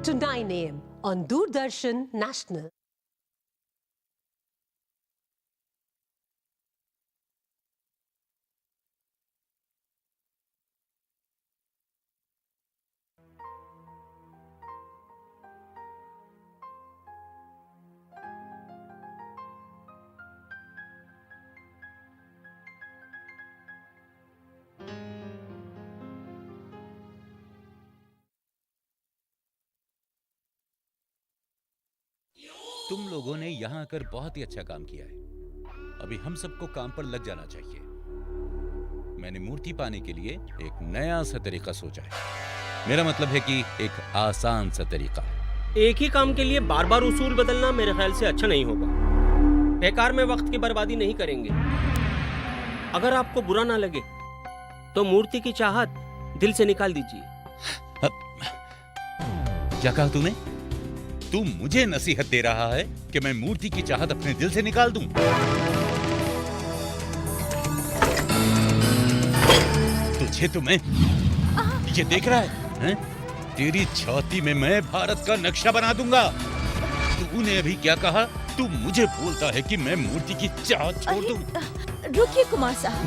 to 9 a.m. on Doordarshan National. तुम लोगों ने यहाँ आकर बहुत ही अच्छा काम किया है। अभी हम सबको काम पर लग जाना चाहिए। मैंने मूर्ति पाने के लिए एक नया सा तरीका सोचा है। मेरा मतलब है कि एक आसान सा तरीका। एक ही काम के लिए बार बार उसूल बदलना मेरे ख्याल से अच्छा नहीं होगा। बेकार में वक्त की बर्बादी नहीं करेंगे। अगर आपको बुरा ना लगे तो मूर्ति की चाहत दिल से निकाल दीजिए। क्या कहा तूने? तू मुझे नसीहत दे रहा है कि मैं मूर्ति की चाहत अपने दिल से निकाल दूं? तुझे तो मैं ये देख रहा है? तेरी छाती में मैं भारत का नक्शा बना दूंगा। तूने अभी क्या कहा? तू मुझे बोलता है कि मैं मूर्ति की चाहत छोड़ दूं? रुकिए कुमार साहब,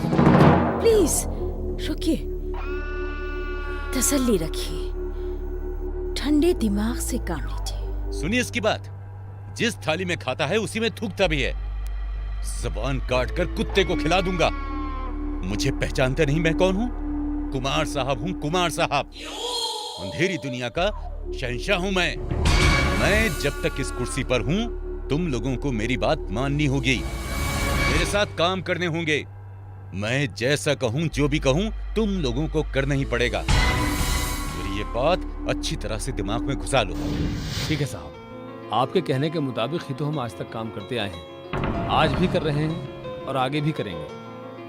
प्लीज रुकिए, तसल्ली रखिए, ठंडे दिमाग से काम लीजिए। सुनिए इसकी बात, जिस थाली में खाता है उसी में थूकता भी है। ज़बान काट कर कुत्ते को खिला दूंगा। मुझे पहचानते नहीं मैं कौन हूँ? कुमार साहब हूँ, कुमार साहब। अंधेरी दुनिया का शहंशाह हूँ मैं जब तक इस कुर्सी पर हूँ तुम लोगों को मेरी बात माननी होगी, मेरे साथ काम करने होंगे। मैं जैसा कहूँ, जो भी कहूँ, तुम लोगों को करना ही पड़ेगा। मेरी ये बात अच्छी तरह से दिमाग में घुसा लो। ठीक है साहब, आपके कहने के मुताबिक ही तो हम आज तक काम करते आए हैं, आज भी कर रहे हैं और आगे भी करेंगे।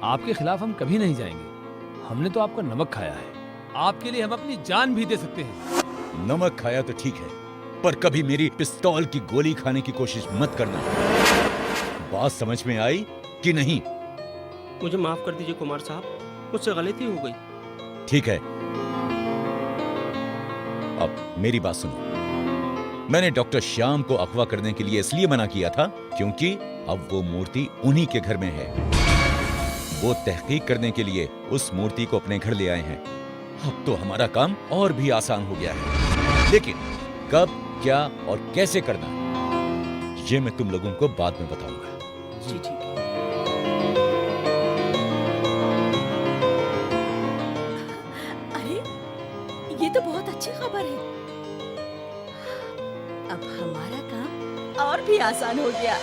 आपके खिलाफ हम कभी नहीं जाएंगे। हमने तो आपका नमक खाया है, आपके लिए हम अपनी जान भी दे सकते हैं। नमक खाया तो ठीक है, पर कभी मेरी पिस्तौल की गोली खाने की कोशिश मत करना। बात समझ में आई कि नहीं? मुझे माफ कर दीजिए कुमार साहब, मुझसे गलती हो गई। ठीक है, अब मेरी बात सुनो। मैंने डॉक्टर श्याम को अगवा करने के लिए इसलिए मना किया था क्योंकि अब वो मूर्ति उन्हीं के घर में है। वो तहकीक करने के लिए उस मूर्ति को अपने घर ले आए हैं। अब तो हमारा काम और भी आसान हो गया है, लेकिन कब, क्या और कैसे करना, ये मैं तुम लोगों को बाद में बताऊंगा। जी ठीक है। अरे ये तो बहुत अच्छी खबर है। अब हमारा काम और भी आसान हो गया।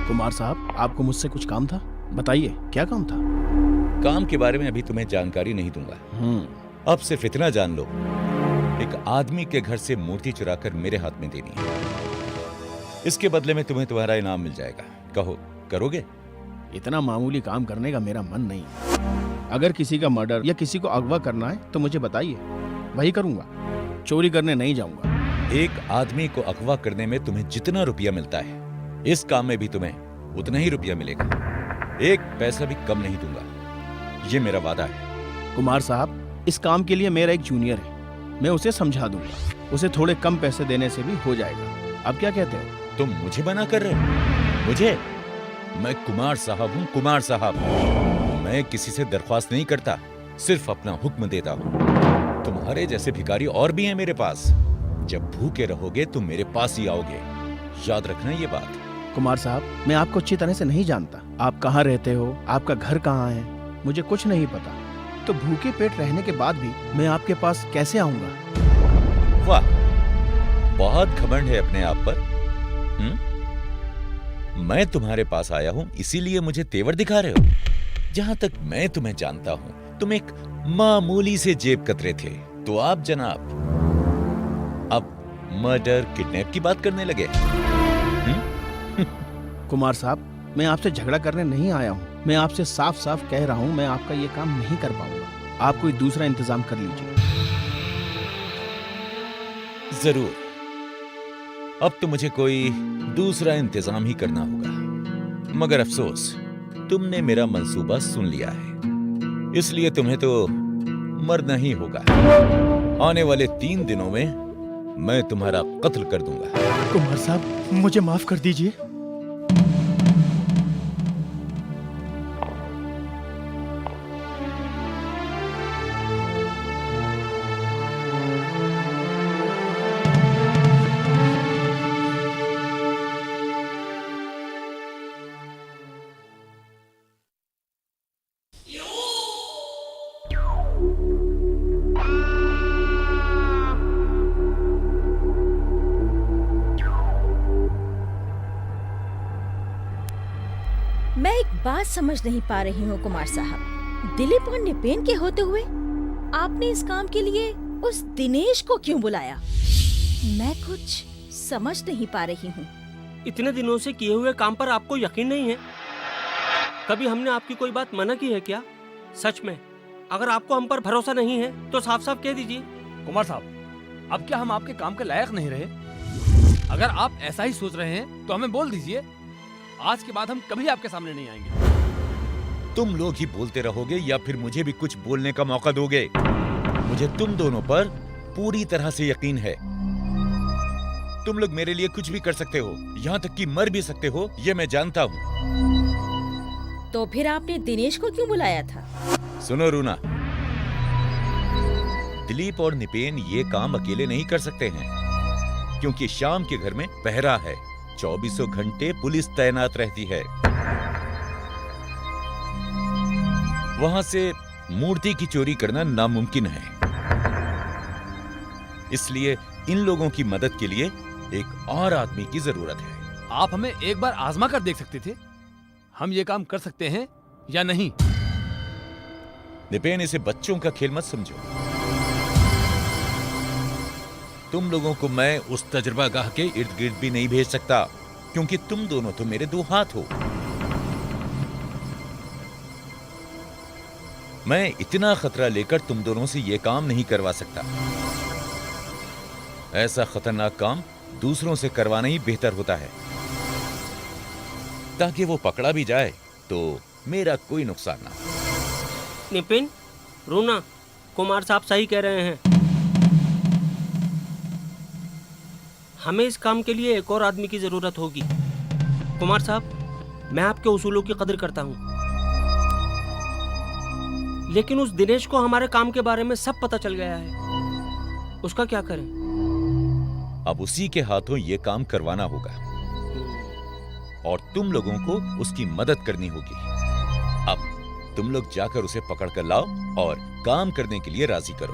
कुमार साहब, आपको मुझसे कुछ काम था, बताइए क्या काम था? काम के बारे में अभी तुम्हें जानकारी नहीं दूंगा। अब सिर्फ इतना जान लो, एक आदमी के घर से मूर्ति चुराकर मेरे हाथ में देनी है। इसके बदले में तुम्हें तुम्हारा इनाम मिल जाएगा। कहो, करोगे? इतना मामूली काम करने का मेरा मन नहीं। अगर किसी का मर्डर या किसी को अगवा करना है तो मुझे बताइए, वही करूंगा। चोरी करने नहीं जाऊंगा। एक आदमी को अगवा करने में तुम्हें जितना रुपया मिलता है, इस काम में भी तुम्हें उतना ही रुपया मिलेगा। एक पैसा भी कम नहीं दूंगा, ये मेरा वादा है। कुमार साहब, इस काम के लिए मेरा एक जूनियर है, मैं उसे समझा दूंगा। उसे थोड़े कम पैसे देने से भी हो जाएगा। अब क्या कहते हो? तुम मुझे मना कर रहे हो? मुझे? मैं कुमार साहब हूँ, कुमार साहब। मैं किसी से दरख्वास्त नहीं करता, सिर्फ अपना हुक्म देता हूँ। तुम्हारे जैसे भिखारी और भी हैं मेरे पास। जब भूखे रहोगे तो मेरे पास ही आओगे, याद रखना ये बात। कुमार साहब, मैं आपको अच्छी तरह से नहीं जानता। आप कहाँ रहते हो, आपका घर कहाँ है, मुझे कुछ नहीं पता। तो भूखे पेट रहने के बाद भी मैं आपके पास कैसे आऊंगा? वाह, बहुत घमंड है अपने आप पर। मैं तुम्हारे पास आया हूं, इसीलिए मुझे तेवर दिखा रहे हो। जहां तक मैं तुम्हें जानता हूं, तुम एक मामूली से जेब कतरे थे। तो आप जनाब, मर्डर किडनैप की बात करने लगे? कुमार साहब, मैं आपसे झगड़ा करने नहीं आया हूँ। मैं आपसे साफ साफ कह रहा हूँ, मैं आपका ये काम नहीं कर पाऊंगा। आप कोई दूसरा इंतजाम कर लीजिए। जरूर। अब तो मुझे कोई दूसरा इंतजाम ही करना होगा, मगर अफसोस तुमने मेरा मंसूबा सुन लिया है, इसलिए तुम्हें तो मरना ही होगा। आने वाले 3 दिनों में मैं तुम्हारा कत्ल कर दूंगा। कुमार साहब, मुझे माफ कर दीजिए। मैं एक बात समझ नहीं पा रही हूँ कुमार साहब। दिलीप और निपेन के होते हुए आपने इस काम के लिए उस दिनेश को क्यों बुलाया? मैं कुछ समझ नहीं पा रही हूँ। इतने दिनों से किए हुए काम पर आपको यकीन नहीं है? कभी हमने आपकी कोई बात मना की है क्या? सच में, अगर आपको हम पर भरोसा नहीं है तो साफ साफ कह दीजिए। कुमार साहब, अब क्या हम आपके काम के लायक नहीं रहे? अगर आप ऐसा ही सोच रहे हैं तो हमें बोल दीजिए। आज के बाद हम कभी आपके सामने नहीं आएंगे। तुम लोग ही बोलते रहोगे या फिर मुझे भी कुछ बोलने का मौका दोगे? मुझे तुम दोनों पर पूरी तरह से यकीन है। तुम लोग मेरे लिए कुछ भी कर सकते हो, यहाँ तक कि मर भी सकते हो, ये मैं जानता हूँ। तो फिर आपने दिनेश को क्यों बुलाया था? सुनो रूना, दिलीप और निपेन ये काम अकेले नहीं कर सकते हैं, क्योंकि शाम के घर में पहरा है। 24 घंटे पुलिस तैनात रहती है। वहां से मूर्ति की चोरी करना नामुमकिन है। इसलिए इन लोगों की मदद के लिए एक और आदमी की जरूरत है। आप हमें एक बार आजमा कर देख सकते थे, हम ये काम कर सकते हैं या नहीं। निपेन, इसे बच्चों का खेल मत समझो। तुम लोगों को मैं उस तजुर्बागाह के इर्द गिर्द भी नहीं भेज सकता, क्योंकि तुम दोनों तो मेरे 2 हाथ हो। मैं इतना खतरा लेकर तुम दोनों से यह काम नहीं करवा सकता। ऐसा खतरनाक काम दूसरों से करवाना ही बेहतर होता है, ताकि वो पकड़ा भी जाए तो मेरा कोई नुकसान ना। निपिन, रूना, कुमार साहब सही कह रहे हैं। हमें इस काम के लिए एक और आदमी की जरूरत होगी। कुमार साहब, मैं आपके उसूलों की कदर करता हूँ, लेकिन उस दिनेश को हमारे काम के बारे में सब पता चल गया है। उसका क्या करें? अब उसी के हाथों ये काम करवाना होगा और तुम लोगों को उसकी मदद करनी होगी। अब तुम लोग जाकर उसे पकड़ कर लाओ और काम करने के लिए राजी करो।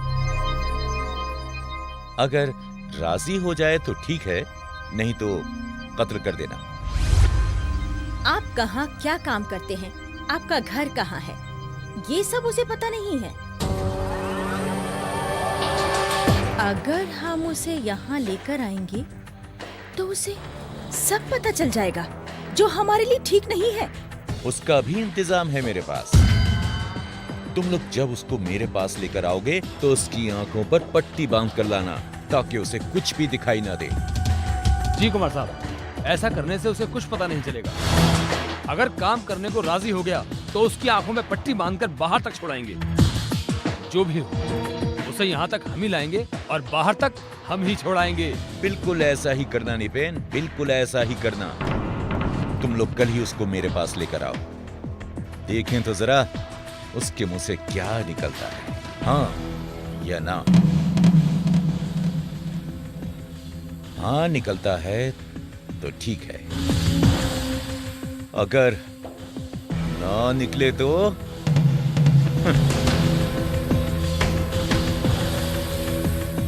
अगर राजी हो जाए तो ठीक है, नहीं तो कत्ल कर देना। आप कहाँ क्या काम करते हैं? आपका घर कहाँ है? ये सब उसे पता नहीं है। अगर हम उसे यहाँ लेकर आएंगे तो उसे सब पता चल जाएगा, जो हमारे लिए ठीक नहीं है। उसका भी इंतजाम है मेरे पास। तुम लोग जब उसको मेरे पास लेकर आओगे तो उसकी आंखों पर पट्टी बांध कर लाना, ताकि उसे कुछ भी दिखाई ना दे। जी कुमार साहब, ऐसा करने से उसे कुछ पता नहीं चलेगा। अगर काम करने को राजी हो गया तो उसकी आंखों में पट्टी बांधकर बाहर तक छोड़ाएंगे। जो भी हो, उसे यहाँ तक हम ही लाएंगे और बाहर तक हम ही छोड़ाएंगे। बिल्कुल ऐसा ही करना निपेन, बिल्कुल ऐसा ही करना। तुम लोग कल ही उसको मेरे पास लेकर आओ। देखें तो जरा उसके मुंह से क्या निकलता है, हाँ या ना। हाँ निकलता है तो ठीक है, अगर ना निकले तो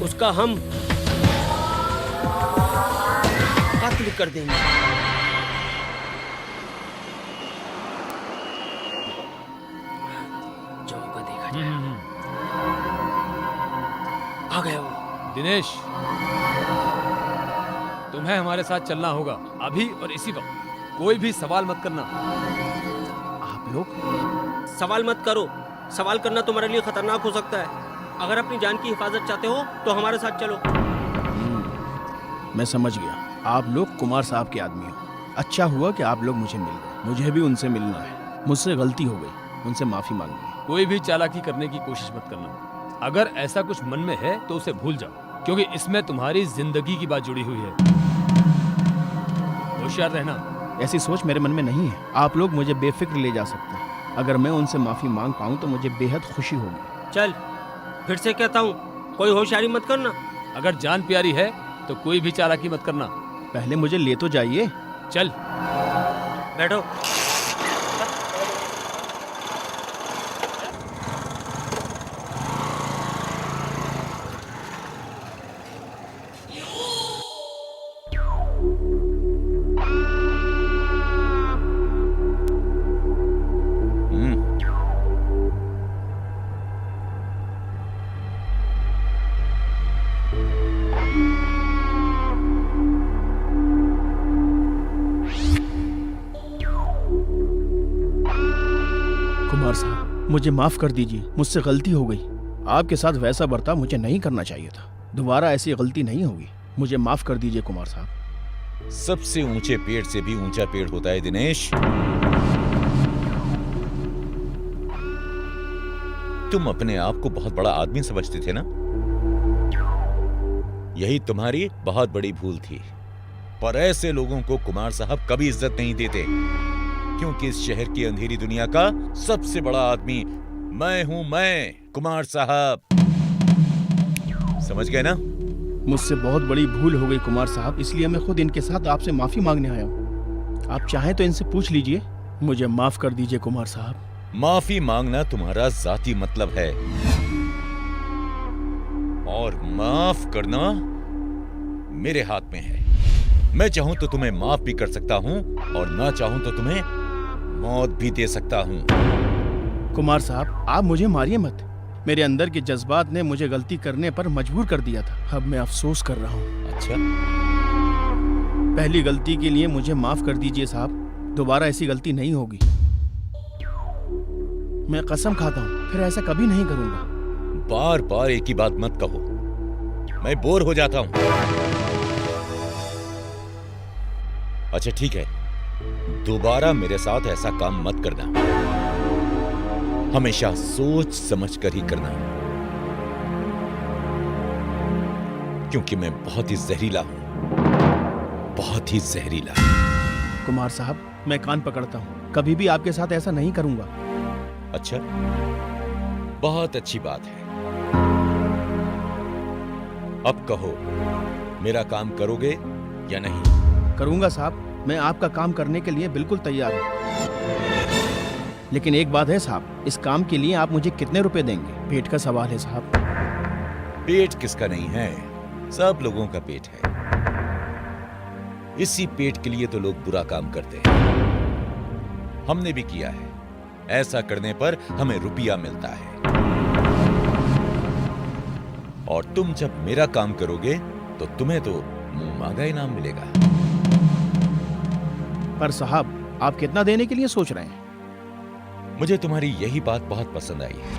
उसका हम कत्ल कर देंगे। जो होगा देखा जाएगा। आ गया वो। दिनेश, तुम्हें हमारे साथ चलना होगा, अभी और इसी वक्त। कोई भी सवाल मत करना। आप लोग सवाल मत करो। सवाल करना तुम्हारे लिए खतरनाक हो सकता है। अगर अपनी जान की हिफाजत चाहते हो तो हमारे साथ चलो। मैं समझ गया, आप लोग कुमार साहब के आदमी हो। अच्छा हुआ कि आप लोग मुझे मिल गए। मुझे भी उनसे मिलना है। मुझसे गलती हो गई, उनसे माफी मांगनी है। कोई भी चालाकी करने की कोशिश मत करना। अगर ऐसा कुछ मन में है तो उसे भूल जाओ, क्योंकि इसमें तुम्हारी जिंदगी की बात जुड़ी हुई है। होशियार रहना। ऐसी सोच मेरे मन में नहीं है। आप लोग मुझे बेफिक्र ले जा सकते हैं। अगर मैं उनसे माफी मांग पाऊं तो मुझे बेहद खुशी होगी। चल, फिर से कहता हूँ, कोई होशियारी मत करना। अगर जान प्यारी है तो कोई भी चालाकी मत करना। पहले मुझे ले तो जाइए। चल बैठो। कुमार साहब, मुझे माफ कर दीजिए। मुझसे गलती हो गई। आपके साथ वैसा बर्ताव मुझे नहीं करना चाहिए था। दोबारा ऐसी गलती नहीं होगी। मुझे माफ कर दीजिए कुमार साहब। सबसे ऊंचे पेड़ से भी ऊंचा पेड़ होता है दिनेश। तुम अपने आप को बहुत बड़ा आदमी समझते थे ना? यही तुम्हारी बहुत बड़ी भूल थी। पर ऐसे लोगों को कुमार साहब कभी इज्जत नहीं देते, क्योंकि इस शहर की अंधेरी दुनिया का सबसे बड़ा आदमी मैं हूं, मैं कुमार साहब। समझ गए ना? मुझसे बहुत बड़ी भूल हो गई कुमार साहब, इसलिए मैं खुद इनके साथ आपसे माफी मांगने आया हूँ। आप चाहें तो इनसे पूछ लीजिए। मुझे माफ कर दीजिए कुमार साहब। माफी मांगना तुम्हारा जाती मतलब है, और माफ करना मेरे हाथ में है। मैं चाहूं तो तुम्हें माफ भी कर सकता हूं, और ना चाहूं तो तुम्हें मौत भी दे सकता हूं। कुमार साहब, आप मुझे मारिए मत। मेरे अंदर के जज्बात ने मुझे गलती करने पर मजबूर कर दिया था। अब मैं अफसोस कर रहा हूँ। अच्छा, पहली गलती के लिए मुझे माफ कर दीजिए साहब। दोबारा ऐसी गलती नहीं होगी। मैं कसम खाता हूँ फिर ऐसा कभी नहीं करूंगा। बार बार एक ही बात मत कहो, मैं बोर हो जाता हूं। अच्छा ठीक है, दोबारा मेरे साथ ऐसा काम मत करना। हमेशा सोच समझ कर ही करना, क्योंकि मैं बहुत ही जहरीला हूं, बहुत ही जहरीला। कुमार साहब, मैं कान पकड़ता हूँ। कभी भी आपके साथ ऐसा नहीं करूंगा। अच्छा, बहुत अच्छी बात है। अब कहो, मेरा काम करोगे या नहीं? करूंगा साहब। मैं आपका काम करने के लिए बिल्कुल तैयार हूँ। लेकिन एक बात है साहब, इस काम के लिए आप मुझे कितने रुपए देंगे? पेट का सवाल है साहब। पेट किसका नहीं है? सब लोगों का पेट है। इसी पेट के लिए तो लोग बुरा काम करते हैं। हमने भी किया है। ऐसा करने पर हमें रुपया मिलता है, और तुम जब मेरा काम करोगे तो तुम्हें तो मुंह मांगा इनाम मिलेगा। पर साहब, आप कितना देने के लिए सोच रहे हैं? मुझे तुम्हारी यही बात बहुत पसंद आई है।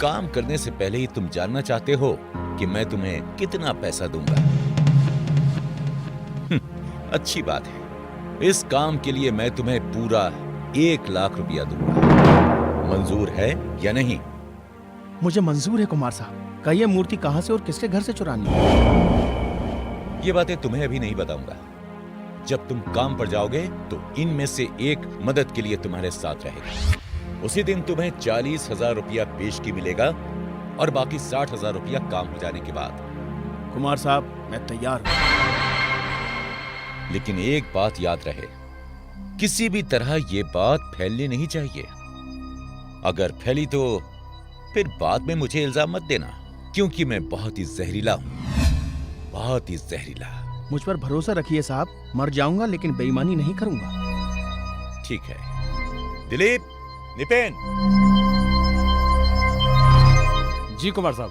काम करने से पहले ही तुम जानना चाहते हो कि मैं तुम्हें कितना पैसा दूंगा। अच्छी बात है। इस काम के लिए मैं तुम्हें पूरा 1 लाख रुपया दूंगा। मंजूर है या नहीं? मुझे मंजूर है कुमार साहब। कहिए, मूर्ति कहां से और किसके घर से चुरानी है? ये बातें तुम्हें अभी नहीं बताऊंगा। जब तुम काम पर जाओगे तो इनमें से एक मदद के लिए तुम्हारे साथ रहेगा। उसी दिन तुम्हें 40,000 रुपया पेशगी मिलेगा, और बाकी 60,000 रुपया काम हो जाने के बाद। कुमार साहब, मैं तैयार हूं। लेकिन एक बात याद रहे, किसी भी तरह ये बात फैलनी नहीं चाहिए। अगर फैली तो फिर बाद में मुझे इल्जाम मत देना, क्योंकि मैं बहुत ही जहरीला हूं, बहुत ही जहरीला। मुझ पर भरोसा रखिए साहब। मर जाऊंगा लेकिन बेईमानी नहीं करूंगा। ठीक है। दिलीप, निपेन। जी कुमार साहब।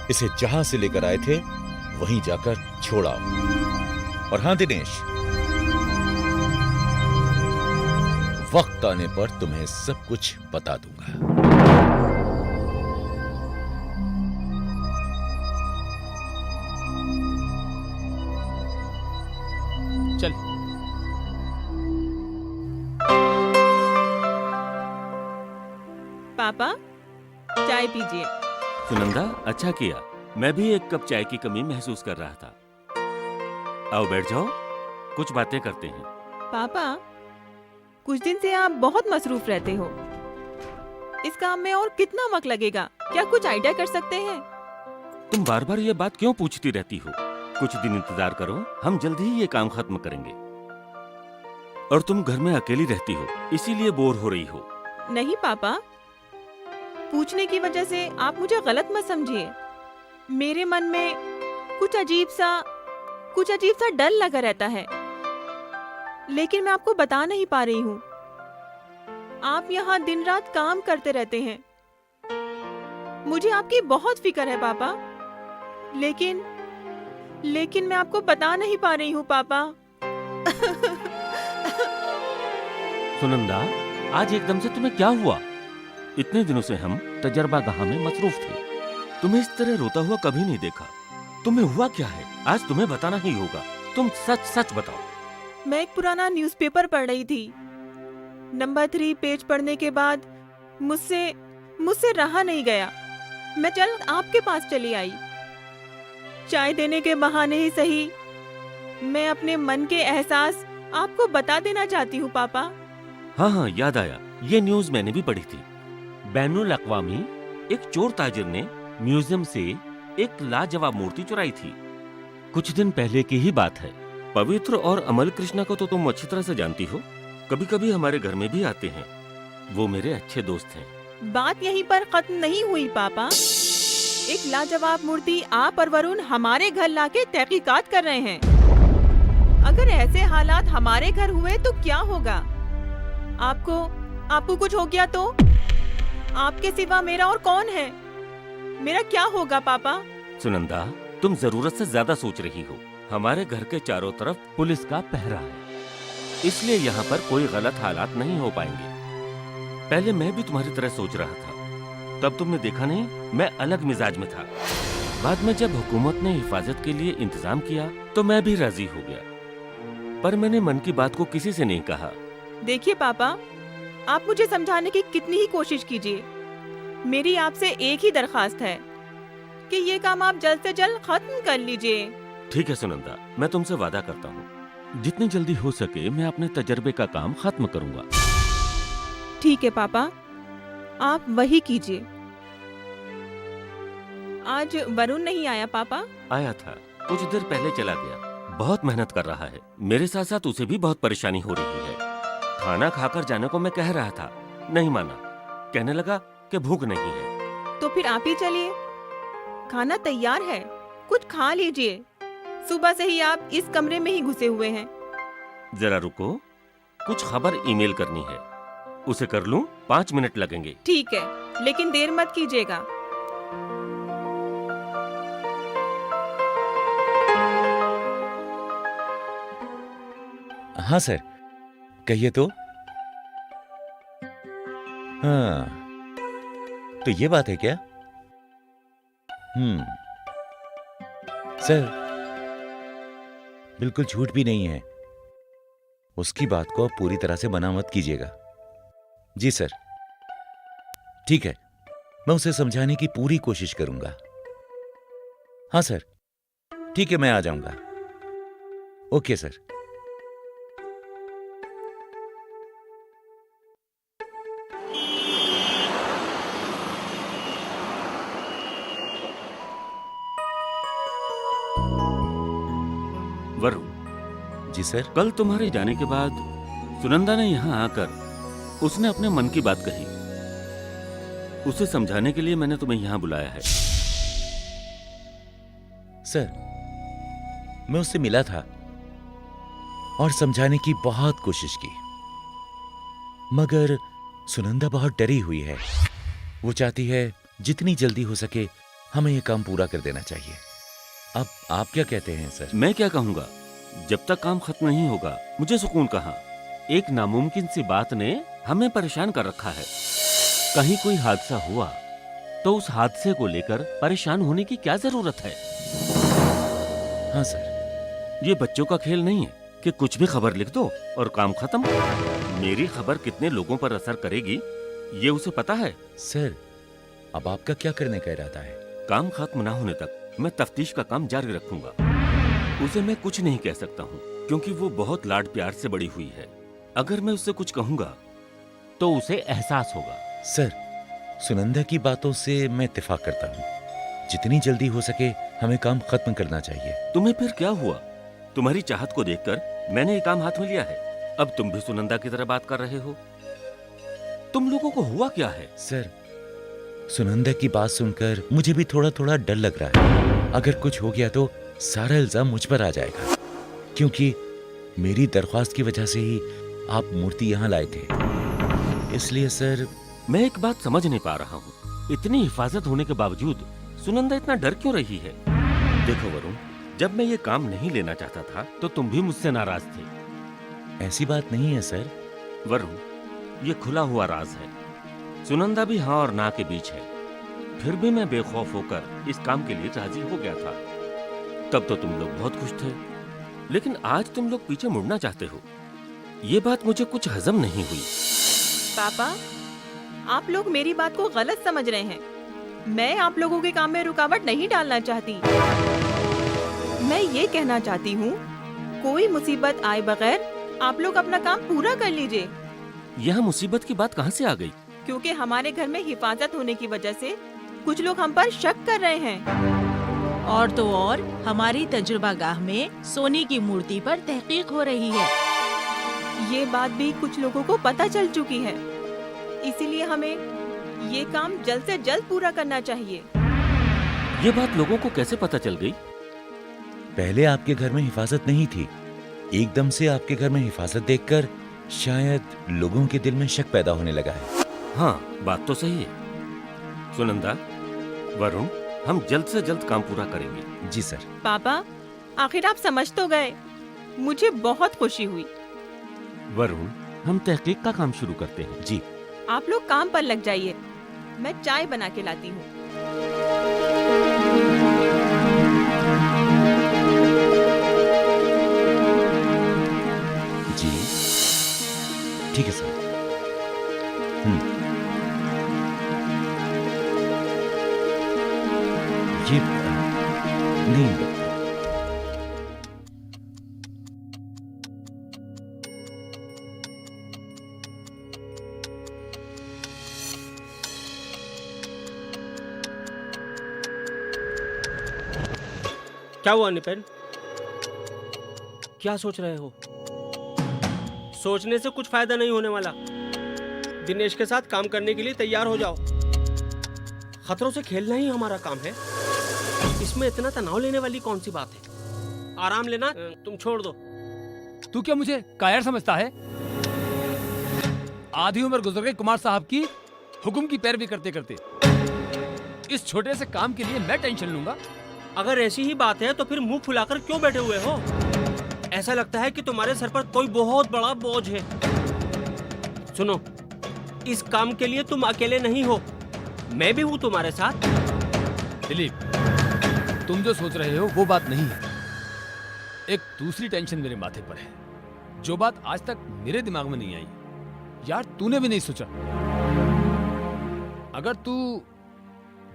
इसे जहां से लेकर आए थे वहीं जाकर छोड़ाओ। और हाँ दिनेश, वक्त आने पर तुम्हें सब कुछ बता दूंगा। चल। पापा, चाय पीजिए। सुनंदा, अच्छा किया। मैं भी एक कप चाय की कमी महसूस कर रहा था। आओ बैठ जाओ, कुछ बातें करते हैं। पापा, कुछ दिन से आप बहुत मसरूफ रहते हो। इस काम में और कितना वक्त लगेगा? क्या कुछ आइडिया कर सकते हैं? तुम बार बार ये बात क्यों पूछती रहती हो? कुछ दिन इंतजार करो, हम जल्द ही ये काम खत्म करेंगे। और तुम घर में अकेली रहती हो, इसीलिए बोर हो रही हो। नहीं पापा, पूछने की वजह से आप मुझे गलत मत समझिए। मेरे मन में कुछ अजीब सा डर लगा रहता है, लेकिन मैं आपको बता नहीं पा रही हूँ। आप यहाँ दिन रात काम करते रहते हैं, मुझे आपकी बहुत फिक्र है पापा, लेकिन मैं आपको बता नहीं पा रही हूँ पापा। सुनंदा, आज एकदम से तुम्हें क्या हुआ? इतने दिनों से हम तजर्बागाह में मसरूफ थे, तुम्हें इस तरह रोता हुआ कभी नहीं देखा। तुम्हें हुआ क्या है? आज तुम्हें बताना ही होगा। तुम सच सच बताओ। मैं एक पुराना न्यूज़पेपर पढ़ रही थी। नंबर 3 पेज पढ़ने के बाद मुझसे रहा नहीं गया। मैं चल आपके पास चली आई। चाय देने के बहाने ही सही, मैं अपने मन के एहसास आपको बता देना चाहती हूँ पापा। हाँ, याद आया। ये न्यूज मैंने भी पढ़ी थी। बैनुल अक़वामी एक चोर ताजिर ने म्यूजियम से एक लाजवाब मूर्ति चुराई थी। कुछ दिन पहले की ही बात है। पवित्र और अमल कृष्णा को तो तुम अच्छी तरह से जानती हो, कभी कभी हमारे घर में भी आते हैं। वो मेरे अच्छे दोस्त हैं। बात यहीं पर खत्म नहीं हुई पापा। एक लाजवाब मूर्ति आप और वरुण हमारे घर लाके तहकीकात कर रहे हैं। अगर ऐसे हालात हमारे घर हुए तो क्या होगा? आपको कुछ हो गया तो आपके सिवा मेरा और कौन है? मेरा क्या होगा पापा? सुनंदा, तुम जरूरत से ज्यादा सोच रही हो। हमारे घर के चारों तरफ पुलिस का पहरा है, इसलिए यहाँ पर कोई गलत हालात नहीं हो पाएंगे। पहले मैं भी तुम्हारी तरह सोच रहा था, तब तुमने देखा नहीं, मैं अलग मिजाज में था। बाद में जब हुकूमत ने हिफाजत के लिए इंतजाम किया तो मैं भी राजी हो गया, पर मैंने मन की बात को किसी से नहीं कहा। देखिए पापा, आप मुझे समझाने की कितनी ही कोशिश कीजिए, मेरी आपसे एक ही दरखास्त है कि ये काम आप जल्द से जल्द खत्म कर लीजिए। ठीक है सुनंदा, मैं तुमसे वादा करता हूँ, जितनी जल्दी हो सके मैं अपने तजर्बे का काम खत्म करूँगा। ठीक है पापा, आप वही कीजिए। आज वरुण नहीं आया पापा? आया था, कुछ देर पहले चला गया। बहुत मेहनत कर रहा है, मेरे साथ साथ उसे भी बहुत परेशानी हो रही है। खाना खाकर जाने को मैं कह रहा था, नहीं माना। कहने लगा कि भूख नहीं है। तो फिर आप ही चलिए, खाना तैयार है, कुछ खा लीजिए। सुबह से ही आप इस कमरे में ही घुसे हुए हैं। जरा रुको, कुछ खबर ईमेल करनी है, उसे कर लूं? 5 मिनट लगेंगे। ठीक है, लेकिन देर मत कीजिएगा। हाँ सर, कहिए तो। हाँ, तो ये बात है क्या? सर, बिल्कुल झूठ भी नहीं है। उसकी बात को आप पूरी तरह से मना मत कीजिएगा। जी सर, ठीक है, मैं उसे समझाने की पूरी कोशिश करूंगा। हाँ सर, ठीक है, मैं आ जाऊंगा। Okay sir. Varun ji sir. कल तुम्हारे जाने के बाद सुनंदा ने यहाँ आकर उसने अपने मन की बात कही। उसे समझाने के लिए मैंने तुम्हें यहाँ बुलाया है। सर, मैं उससे मिला था और समझाने की बहुत कोशिश की, मगर सुनंदा बहुत डरी हुई है। वो चाहती है जितनी जल्दी हो सके हमें ये काम पूरा कर देना चाहिए। अब आप क्या कहते हैं सर? मैं क्या कहूँगा, जब तक काम खत्म नहीं होगा मुझे सुकून कहाँ। एक नामुमकिन सी बात ने हमें परेशान कर रखा है। कहीं कोई हादसा हुआ तो उस हादसे को लेकर परेशान होने की क्या जरूरत है? हाँ सर। ये बच्चों का खेल नहीं है कि कुछ भी खबर लिख दो और काम खत्म। मेरी खबर कितने लोगों पर असर करेगी ये उसे पता है। सर, अब आपका क्या करने का इरादा है? काम खत्म ना होने तक मैं तफ्तीश का काम जारी रखूंगा। उसे मैं कुछ नहीं कह सकता हूँ क्योंकि वो बहुत लाड प्यार से बड़ी हुई है। अगर मैं उससे कुछ कहूंगा तो उसे एहसास होगा। सर, सुनंदा की बातों से मैं इत्तेफाक करता हूँ। जितनी जल्दी हो सके हमें काम खत्म करना चाहिए। तुम्हें फिर क्या हुआ? तुम्हारी चाहत को देखकर मैंने ये काम हाथ में लिया है। अब तुम भी सुनंदा की तरह बात कर रहे हो। तुम लोगों को हुआ क्या है? सर, सुनंदा की बात सुनकर मुझे भी थोड़ा थोड़ा डर लग रहा है। अगर कुछ हो गया तो सारा इल्जाम मुझ पर आ जाएगा, क्योंकि मेरी दरख्वास्त की वजह से ही आप मूर्ति यहाँ लाए थे। इसलिए सर, मैं एक बात समझ नहीं पा रहा हूँ, इतनी हिफाजत होने के बावजूद सुनंदा इतना डर क्यों रही है? देखो वरुण, जब मैं ये काम नहीं लेना चाहता था तो तुम भी मुझसे नाराज थे। ऐसी बात नहीं है सर। वरुण, ये खुला हुआ राज है। सुनंदा भी हाँ और ना के बीच है। फिर भी मैं बेखौफ होकर इस काम के लिए राजी हो गया था। तब तो तुम लोग बहुत खुश थे, लेकिन आज तुम लोग पीछे मुड़ना चाहते हो। ये बात मुझे कुछ हजम नहीं हुई। पापा, आप लोग मेरी बात को गलत समझ रहे हैं। मैं आप लोगों के काम में रुकावट नहीं डालना चाहती। मैं ये कहना चाहती हूँ, कोई मुसीबत आए बगैर आप लोग अपना काम पूरा कर लीजिए। यह मुसीबत की बात कहाँ से आ गई? क्योंकि हमारे घर में हिफाजत होने की वजह से कुछ लोग हम पर शक कर रहे हैं। और तो और हमारी तजुर्बागाह में सोने की मूर्ति पर तहकीक हो रही है। ये बात भी कुछ लोगों को पता चल चुकी है, इसीलिए हमें ये काम जल्द से जल्द पूरा करना चाहिए। ये बात लोगों को कैसे पता चल गई? पहले आपके घर में हिफाजत नहीं थी, एकदम से आपके घर में हिफाजत देखकर शायद लोगों के दिल में शक पैदा होने लगा है। हाँ, बात तो सही है। सुनंदा, वरुण, हम जल्द से जल्द काम पूरा करेंगे। जी सर। पापा, आखिर आप समझ तो गए। मुझे बहुत खुशी हुई। वरुण, हम तहकीक का काम शुरू करते हैं। जी। आप लोग काम पर लग जाइए, मैं चाय बना के लाती हूँ। जी ठीक है सर। ये नहीं, क्या हुआ निपेन? क्या सोच रहे हो? सोचने से कुछ फायदा नहीं होने वाला। दिनेश के साथ काम करने के लिए तैयार हो जाओ। खतरों से खेलना ही हमारा काम है। इसमें इतना तनाव लेने वाली कौन सी बात है? आराम लेना तुम छोड़ दो। तू क्या मुझे कायर समझता है? आधी उम्र गुजर गई कुमार साहब की हुक्म की पैरवी करते करते। इस छोटे से काम के लिए मैं टेंशन लूंगा? अगर ऐसी ही बात है तो फिर मुंह फुलाकर क्यों बैठे हुए हो? ऐसा लगता है कि तुम्हारे सर पर कोई बहुत बड़ा बोझ है। सुनो, इस काम के लिए तुम अकेले नहीं हो, मैं भी हूं तुम्हारे साथ। दिलीप, तुम जो सोच रहे हो वो बात नहीं है। एक दूसरी टेंशन मेरे माथे पर है, जो बात आज तक मेरे दिमाग में नहीं आई। यार, तूने भी नहीं सोचा। अगर तू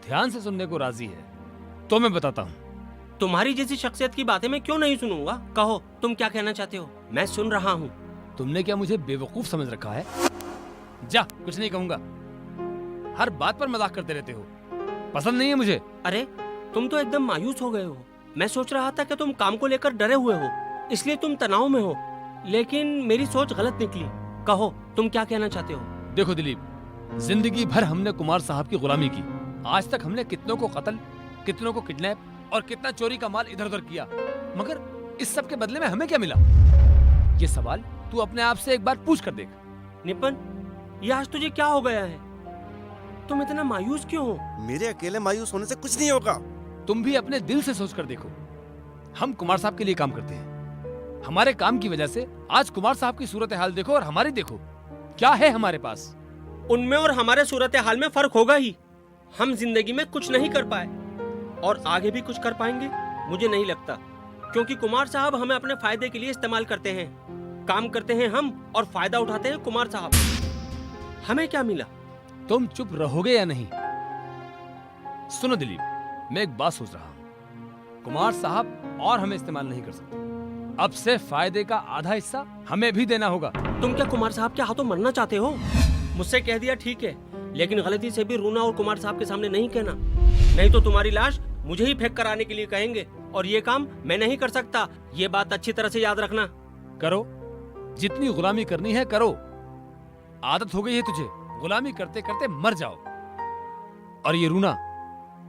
ध्यान से सुनने को राजी है तो मैं बताता हूं। तुम्हारी जैसी शख्सियत की बातें मैं क्यों नहीं सुनूंगा? कहो, तुम क्या कहना चाहते हो? मैं सुन रहा हूँ। तुमने क्या मुझे बेवकूफ समझ रखा है? जा, कुछ नहीं कहूंगा। हर बात पर मजाक करते रहते हो, पसंद नहीं है मुझे। अरे, तुम तो एकदम मायूस हो गए हो। मैं सोच रहा था कि तुम काम को लेकर डरे हुए हो, इसलिए तुम तनाव में हो, लेकिन मेरी सोच गलत निकली। कहो, तुम क्या कहना चाहते हो? देखो दिलीप, जिंदगी भर हमने कुमार साहब की गुलामी की। आज तक हमने कितनों को कत्ल, कितनों को किडनैप और कितना चोरी का माल इधर उधर किया, मगर इस सब के बदले में हमें क्या मिला? ये सवाल तू अपने आप से एक बार पूछ कर देख। निपन, ये आज तुझे क्या हो गया है? तुम इतना मायूस क्यों हो? मेरे अकेले मायूस होने से कुछ नहीं होगा। तुम भी अपने दिल से सोच कर देखो, हम कुमार साहब के लिए काम करते हैं। हमारे काम की वजह से आज कुमार साहब की सूरत हाल देखो और हमारी देखो, क्या है हमारे पास। उनमें और हमारे सूरत हाल में फर्क होगा ही। हम जिंदगी में कुछ नहीं कर पाए और आगे भी कुछ कर पाएंगे मुझे नहीं लगता, क्योंकि कुमार साहब हमें अपने फायदे के लिए इस्तेमाल करते हैं। काम करते हैं हम और फायदा उठाते हैं कुमार साहब। हमें क्या मिला? तुम चुप रहोगे या नहीं? सुनो दिलीप, मैं एक बात सोच रहा हूं। कुमार साहब और हमें इस्तेमाल नहीं कर सकते। अब से फायदे का आधा हिस्सा हमें भी देना होगा। तुम क्या कुमार साहब के हाथों मरना चाहते हो? मुझसे कह दिया ठीक है, लेकिन गलती से भी रूना और कुमार साहब के सामने नहीं कहना, नहीं तो तुम्हारी लाश मुझे ही फेंक कर आने के लिए कहेंगे और ये काम मैं नहीं कर सकता। ये बात अच्छी तरह से याद रखना। करो, जितनी गुलामी करनी है करो। आदत हो गई है तुझे, गुलामी करते करते मर जाओ। और ये रूना,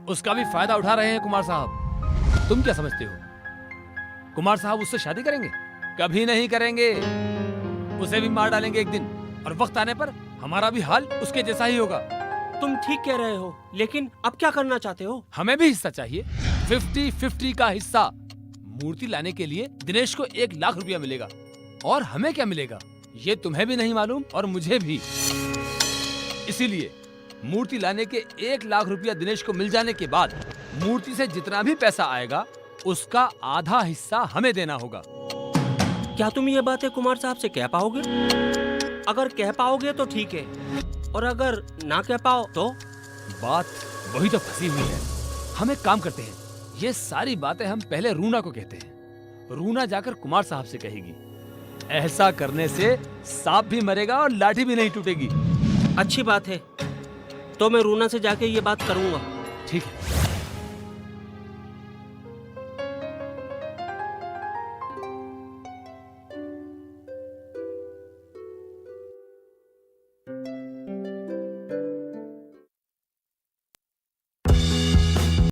उसका भी फायदा उठा रहे हैं कुमार साहब। तुम क्या समझते हो कुमार साहब उससे शादी करेंगे? कभी नहीं करेंगे। उसे भी मार डालेंगे एक दिन, और वक्त आने पर हमारा भी हाल उसके जैसा ही होगा। तुम ठीक कह रहे हो, लेकिन अब क्या करना चाहते हो? हमें भी हिस्सा चाहिए, 50-50 का हिस्सा। मूर्ति लाने के लिए दिनेश को 1 लाख रुपया मिलेगा, और हमें क्या मिलेगा ये तुम्हें भी नहीं मालूम और मुझे भी। इसीलिए मूर्ति लाने के 1 लाख रुपया दिनेश को मिल जाने के बाद मूर्ति से जितना भी पैसा आएगा उसका आधा हिस्सा हमें देना होगा। क्या तुम ये बातें कुमार साहब से कह पाओगे? अगर कह पाओगे तो ठीक है, और अगर ना कह पाओ तो? बात वही तो फंसी हुई है। हम एक काम करते हैं, ये सारी बातें हम पहले रूना को कहते हैं। रूना जाकर कुमार साहब से कहेगी। ऐसा करने से सांप भी मरेगा और लाठी भी नहीं टूटेगी। अच्छी बात है, तो मैं रूना से जाके ये बात करूंगा। ठीक है।